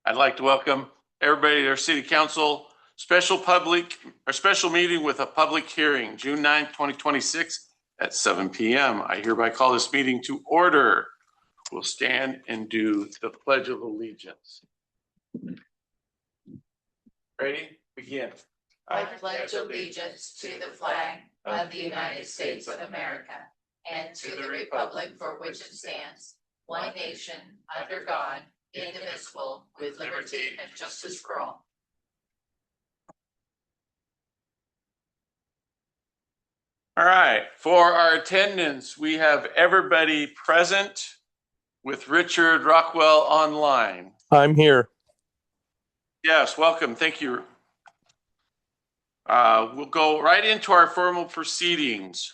I'd like to welcome everybody to our City Council special meeting with a public hearing, June 9th, 2026 at 7 p.m. I hereby call this meeting to order. We'll stand and do the Pledge of Allegiance. Ready? Begin. I pledge allegiance to the flag of the United States of America and to the republic for which it stands, one nation, under God, indivisible, with liberty and justice for all. All right, for our attendance, we have everybody present with Richard Rockwell online. I'm here. Yes, welcome. Thank you. We'll go right into our formal proceedings.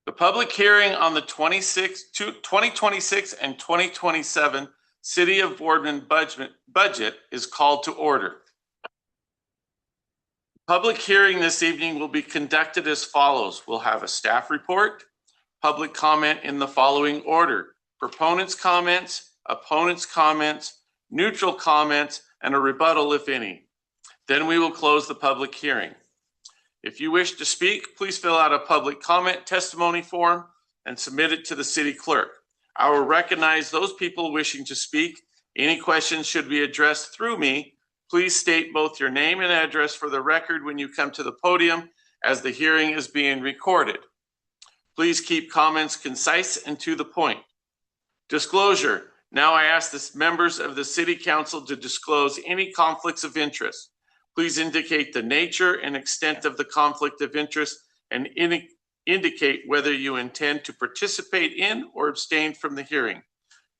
The public hearing on the 2026 and 2027 City of Boardman budget is called to order. Public hearing this evening will be conducted as follows. We'll have a staff report, public comment in the following order: proponents' comments, opponents' comments, neutral comments, and a rebuttal if any. Then we will close the public hearing. If you wish to speak, please fill out a public comment testimony form and submit it to the city clerk. I will recognize those people wishing to speak. Any questions should be addressed through me. Please state both your name and address for the record when you come to the podium, as the hearing is being recorded. Please keep comments concise and to the point. Disclosure. Now I ask the members of the City Council to disclose any conflicts of interest. Please indicate the nature and extent of the conflict of interest and indicate whether you intend to participate in or abstain from the hearing.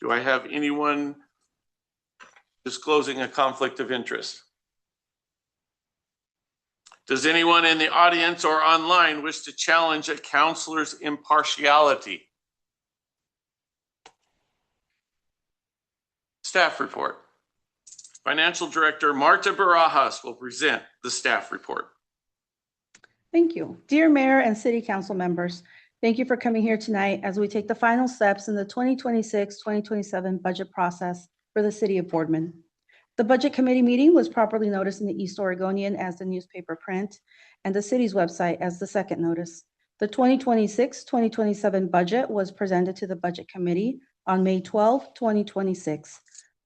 Do I have anyone disclosing a conflict of interest? Does anyone in the audience or online wish to challenge a counselor's impartiality? Staff report. Financial Director Marta Barajas will present the staff report. Thank you. Dear Mayor and City Council members, thank you for coming here tonight as we take the final steps in the 2026-2027 budget process for the City of Boardman. The Budget Committee meeting was properly noticed in the East Oregonian as the newspaper print and the city's website as the second notice. The 2026-2027 budget was presented to the Budget Committee on May 12, 2026.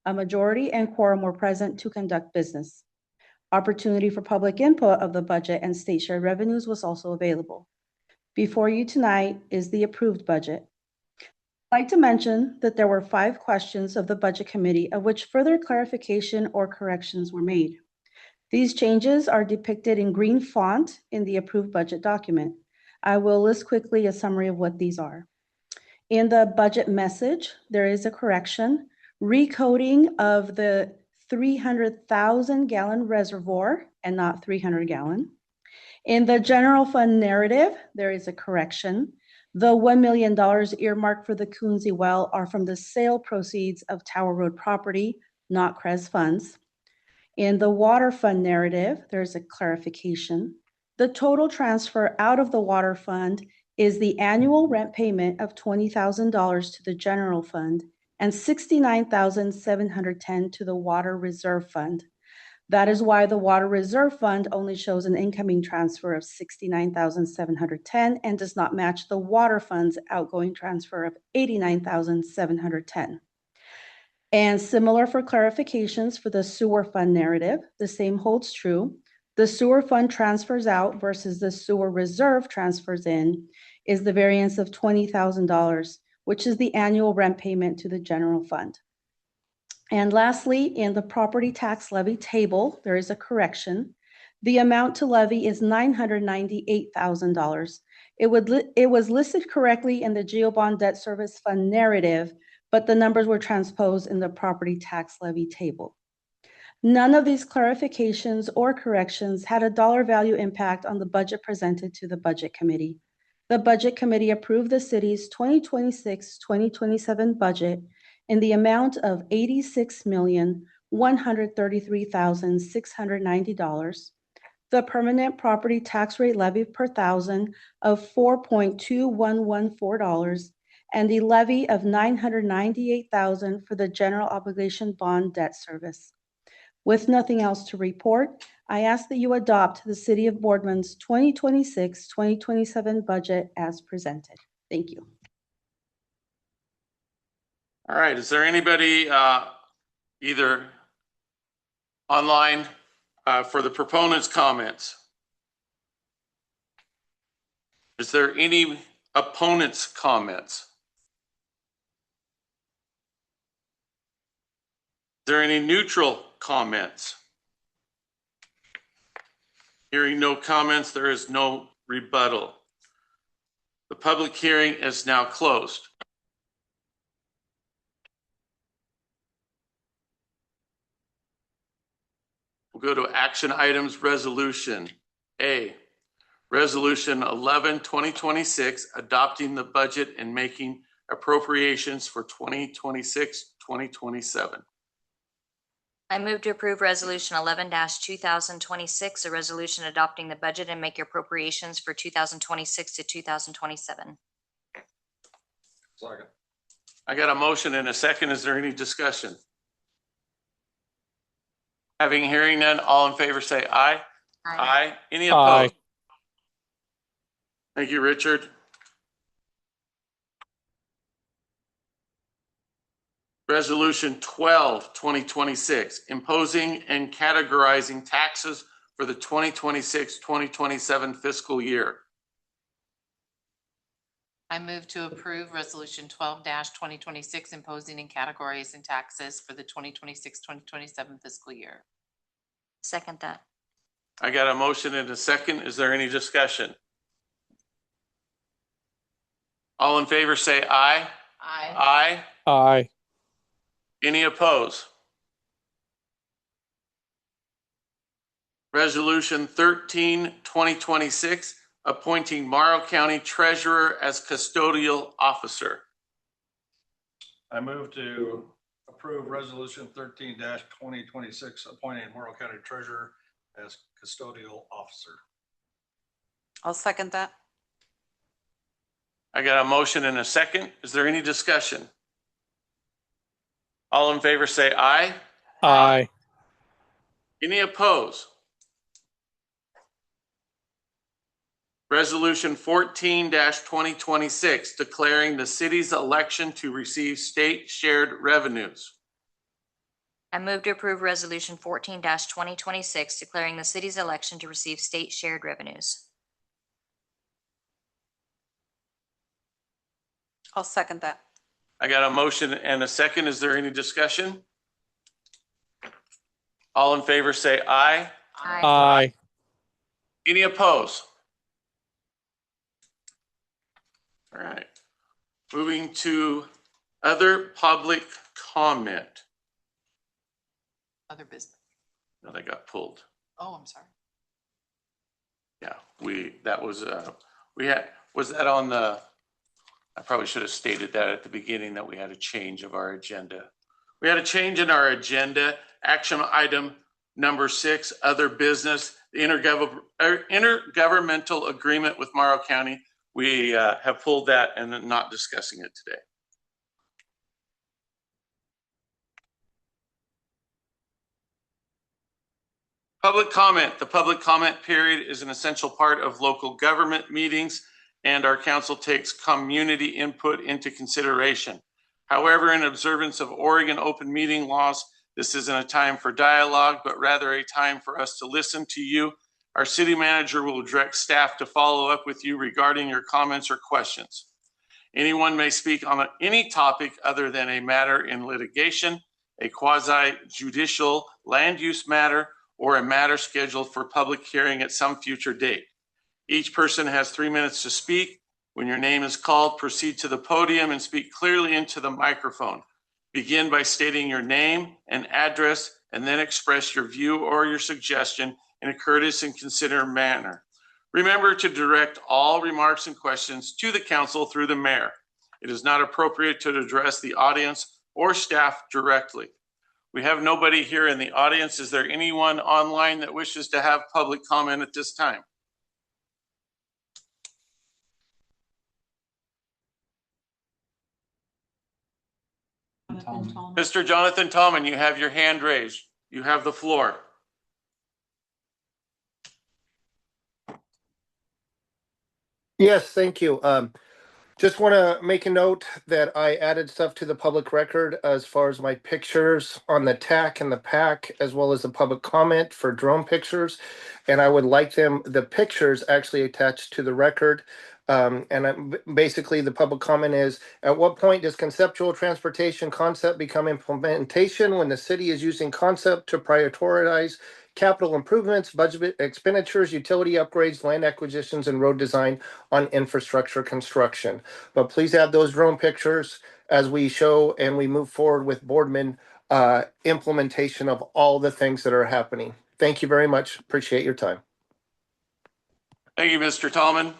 A majority and quorum were present to conduct business. Opportunity for public input of the budget and state share revenues was also available. Before you tonight is the approved budget. I'd like to mention that there were 5 questions of the Budget Committee of which further clarification or corrections were made. These changes are depicted in green font in the approved budget document. I will list quickly a summary of what these are. In the budget message, there is a correction, recoding of the 300,000 gallon reservoir and not 300 gallon. In the general fund narrative, there is a correction. The $1 million earmarked for the Coonsey well are from the sale proceeds of Tower Road property, not CREZ funds. In the water fund narrative, there's a clarification. The total transfer out of the water fund is the annual rent payment of $20,000 to the general fund and $69,710 to the Water Reserve Fund. That is why the Water Reserve Fund only shows an incoming transfer of $69,710 and does not match the Water Fund's outgoing transfer of $89,710. And similar for clarifications for the Sewer Fund narrative, the same holds true. The Sewer Fund transfers out versus the Sewer Reserve transfers in is the variance of $20,000, which is the annual rent payment to the general fund. And lastly, in the property tax levy table, there is a correction. The amount to levy is $998,000. It was listed correctly in the GeoBond Debt Service Fund narrative, but the numbers were transposed in the property tax levy table. None of these clarifications or corrections had a dollar value impact on the budget presented to the Budget Committee. The Budget Committee approved the city's 2026-2027 budget in the amount of $86,133,690, the permanent property tax rate levy per thousand of $4.2114, and the levy of $998,000 for the general obligation bond debt service. With nothing else to report, I ask that you adopt the City of Boardman's 2026-2027 budget as presented. Thank you. All right, is there anybody either online for the proponent's comments? Is there any opponent's comments? Is there any neutral comments? Hearing no comments, there is no rebuttal. The public hearing is now closed. We'll go to action items resolution. A, Resolution 11-2026, adopting the budget and making appropriations for 2026-2027. I move to approve Resolution 11-2026, a resolution adopting the budget and make appropriations for 2026 to 2027. Second. I got a motion and a second. Is there any discussion? Having hearing none, all in favor say aye. Aye. Any opposed? Aye. Thank you, Richard. Resolution 12-2026, imposing and categorizing taxes for the 2026-2027 fiscal year. I move to approve Resolution 12-2026, imposing and categorizing taxes for the 2026-2027 fiscal year. Second that. I got a motion and a second. Is there any discussion? All in favor say aye. Aye. Aye. Aye. Any opposed? Resolution 13-2026, appointing Morrow County Treasurer as custodial officer. I move to approve Resolution 13-2026, appointing Morrow County Treasurer as custodial officer. I'll second that. I got a motion and a second. Is there any discussion? All in favor say aye. Aye. Any opposed? Resolution 14-2026, declaring the city's election to receive state shared revenues. I move to approve Resolution 14-2026, declaring the city's election to receive state shared revenues. I'll second that. I got a motion and a second. Is there any discussion? All in favor say aye. Aye. Any opposed? All right. Moving to other public comment. Other business. No, they got pulled. Oh, I'm sorry. Yeah, was that on the, I probably should have stated that at the beginning that we had a change of our agenda. We had a change in our agenda. Action item number 6, other business, the intergovernmental agreement with Morrow County. We have pulled that and not discussing it today. Public comment. The public comment period is an essential part of local government meetings, and our council takes community input into consideration. However, in observance of Oregon open meeting laws, this isn't a time for dialogue, but rather a time for us to listen to you. Our city manager will direct staff to follow up with you regarding your comments or questions. Anyone may speak on any topic other than a matter in litigation, a quasi-judicial land use matter, or a matter scheduled for public hearing at some future date. Each person has 3 minutes to speak. When your name is called, proceed to the podium and speak clearly into the microphone. Begin by stating your name and address, and then express your view or your suggestion in a courteous and considerate manner. Remember to direct all remarks and questions to the council through the mayor. It is not appropriate to address the audience or staff directly. We have nobody here in the audience. Is there anyone online that wishes to have public comment at this time? Mr. Jonathan Tallman, you have your hand raised. You have the floor. Yes, thank you. Just want to make a note that I added stuff to the public record as far as my pictures on the TAC and the PAC, as well as the public comment for drone pictures. And I would like the pictures actually attached to the record. Basically, the public comment is, at what point does conceptual transportation concept become implementation when the city is using concept to prioritize capital improvements, budget expenditures, utility upgrades, land acquisitions, and road design on infrastructure construction? But please add those drone pictures as we show and we move forward with Boardman implementation of all the things that are happening. Thank you very much. Appreciate your time. Thank you, Mr. Tallman.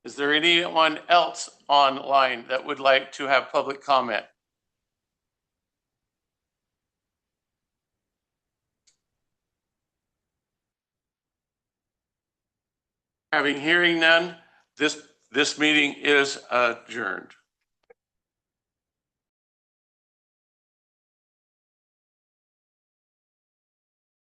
Is there anyone else online that would like to have public comment? Hearing none, this meeting is adjourned.